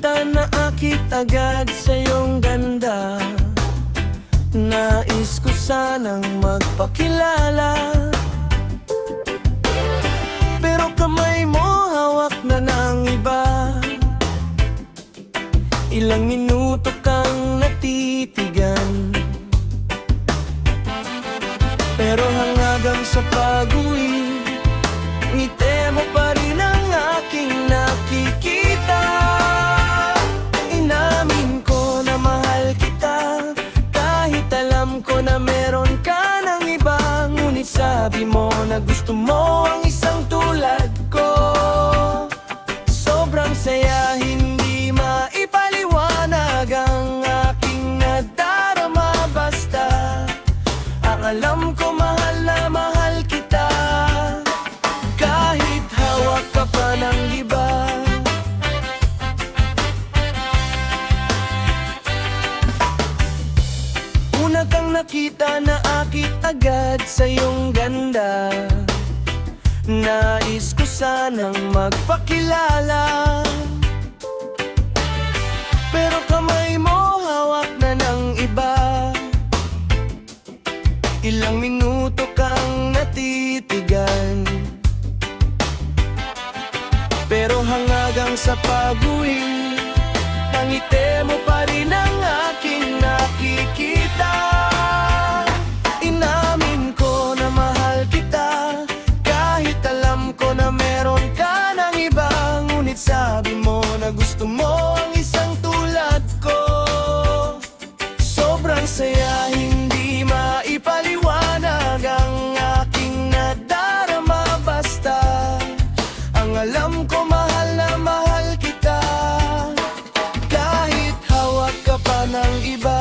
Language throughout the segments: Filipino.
nakita, naakit agad sa iyong ganda. Nais ko sanang magpakilala, pero kamay mo hawak na ng iba. Ilang minuto kang natitigan, pero hanggang sa pag-uwi, ngiti mo pa rin ang aking nakikita. Inamin ko na mahal kita, kahit alam ko na meron ka ng iba. Ngunit sabi mo na gusto mo ang isang tulad ko. Sobrang saya, hindi maipaliwanag ang aking nadarama. Basta ang alam ko, mahal na mahal kita, kahit hawak ka pa ng iba. Una kang nakita, naakit agad sa iyong ganda. Nais ko sanang magpakilala, pero kamay mo hawak na ng iba. Ilang minuto kang natitigan, pero hanggang sa pag-uwi, ngiti mo pa rin ang aking nakikita. Inamin ko na mahal kita, kahit alam ko na meron ka ng iba. Ngunit sabi mo na gusto mo ang isang tulad ko. Sobrang saya, hindi maipaliwanag ang aking nadarama. Basta ang alam ko, mahal na mahal kita, kahit hawak ka pa ng iba.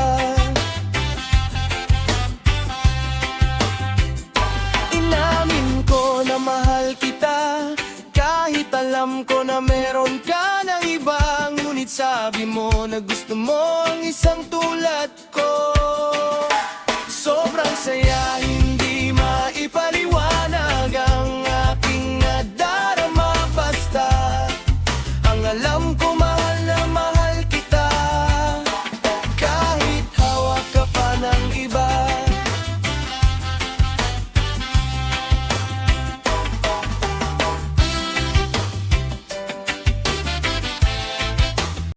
Inamin ko na mahal kita, kahit alam ko na meron ka ng iba. Ngunit sabi mo na gusto mo ang isang tulad ko.